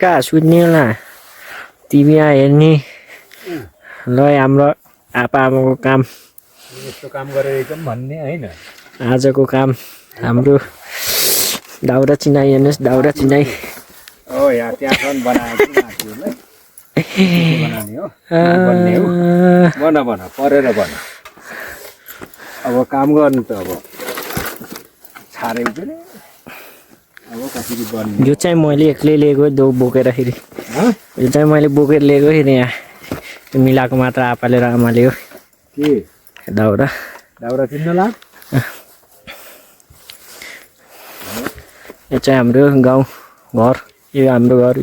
कहाँ सुत्ने होला टिभी हेर्ने ल हाम्रो आप्पाआमाको काम यस्तो काम गरेर एकदम भन्ने हैन आजको काम हाम्रो दाउरा चिनाई हेर्नुहोस् दाउरा चिनाई ओ यहाँ त्यहाँसम्म बनाएको मान्छेहरूलाई बनाउने हो बन्ने हो बना परेर बना अब काम गर्नु त अब छारे हुँदैन अब कसरी बन्ने यो चाहिँ मैले एक्लै लिएको दो बोकेर फेरि यो चाहिँ मैले बोकेर लिएको फेरि यहाँ मिलाएको मात्र आपाले र आमाले हो के दाउरा दाउरा चिन्न ला यो चाहिँ हाम्रो गाउँ घर यो हाम्रो घर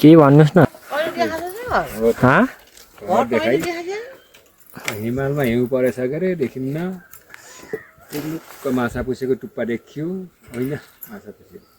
के भन्नुहोस् न हिमालमा हिउँ परेछ के अरे देखिन्न टुक्क माछा पुसेको टुप्पा देखियो होइन माछा पुसेको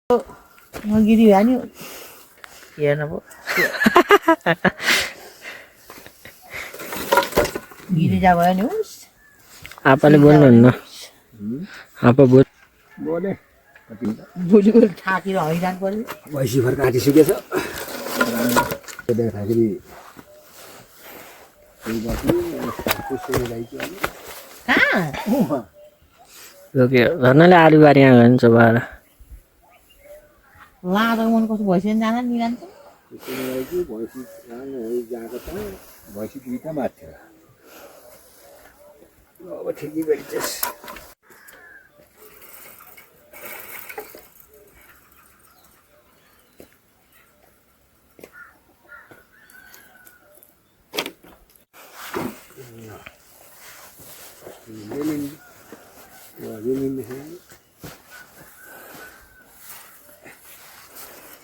गिरी भयो नि हेर्न पो गिरी जा भयो नि उस आपाले बोल्नुहुन्न आपा बोल बोले भोलिको ठाकेर हैरान पर्यो भैँसीभर काटिसकेछ देख्दाखेरि घरनाले आलु बारी यहाँ गयो नि चबाएर लाँदा मन कस्तो भइसक्यो जान नि जान्छ भैँसी गएको त भैँसी दुईटा माथि अब ठिकै गरिदिएस्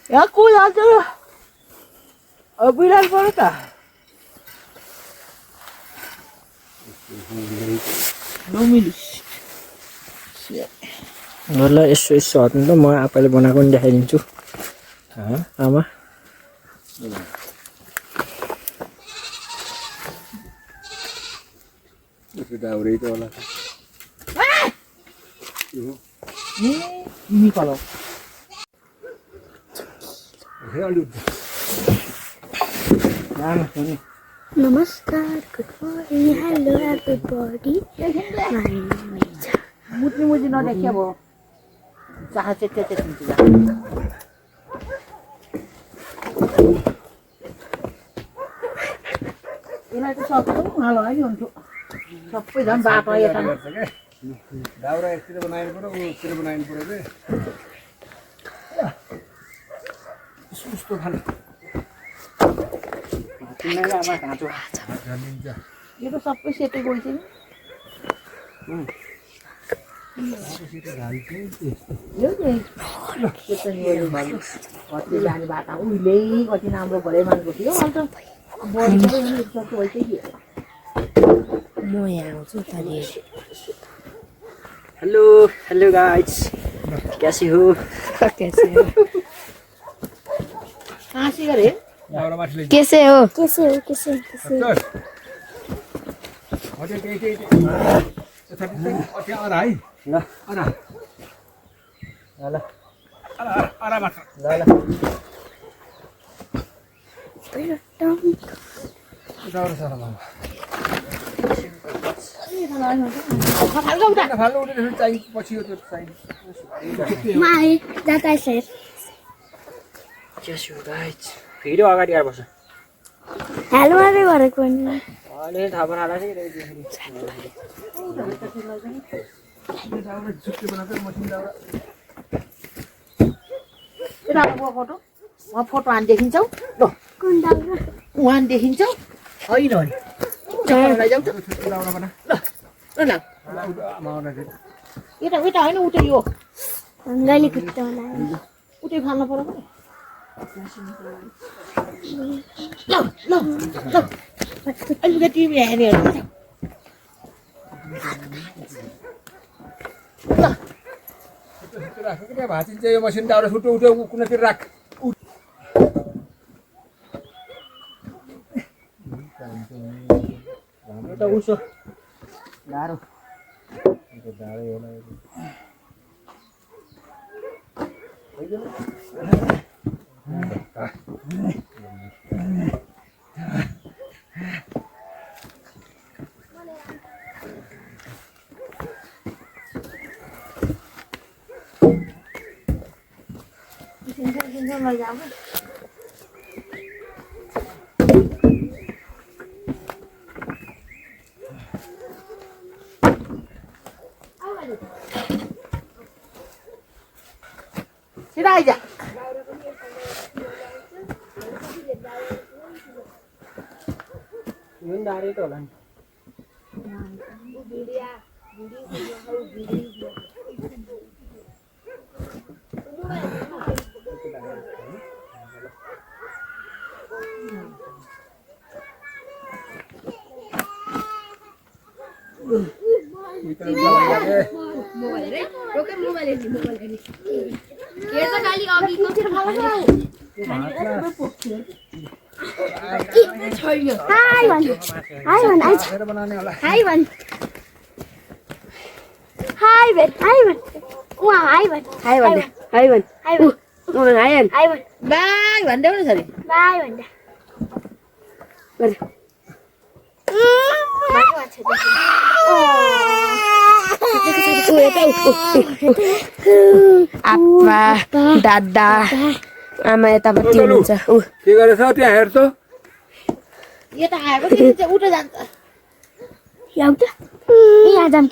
यहाँ को जान्छ अब बिराल पर्यो त ल यसो यसो हट्नु त म आपाले बनाएको पनि देखाइदिन्छु आमा दाउरै त होला निकालो नमस्कार गुड मर्निङ हेलो एभ्रीबडी मुट्ने मुजी नदेखियो अब चाह चाहिँ हुन्छ यसलाई त सबै उहाँलो है हुन्थ्यो सबै झन् बाटो यता दाउरा यतिर बनाइनु पर्यो उतिर बनाइनु पर्यो रे यस्तो खानु यो त सबै सेटै गइसक्यो कति जाने बाटो उहिले कति राम्रो भरे मान्छे थियो अन्त म यहाँ आउँछु तले हेलो हेलो गाइस कैसे हो हाँसी गरे कैसे हो कैसे हो कैसे कैसे ल माई जाता सर फेरि अगाडि आएर बस्छ हेलो मात्रै गरेको नि अहिले थाहा बनाएर फोटो फोटो हानि देखिन्छौ ल कुन दाउरा उहाँ देखिन्छ होइन अरे लैजाऊ त ल ल यता उता होइन उतै यो ढङ्गले खुट्टा होला उतै फाल्नु पर्यो भने ल ल ल अलिकति हेर्नेहरू ल राख के भाँचिन्छ यो मसिन दाउरा छुट्टो उठ्यो कुनातिर राख हाम्रो त उसो गाह्रो सिधा आइज हाई भन हाई भन आइज हाई भन हाई भन हाई भन उहाँ हाई भन हाई भन्दा हाई भन् हाई भन हाई भन् हाई भन बाई भन्दै पनि छ बाई भन्दा आप्पा दादा आमा यतापट्टि हुनुहुन्छ के गरेछ त्यहाँ हेर्छ यता आएपछि उठो जान्छ यहाँ जाम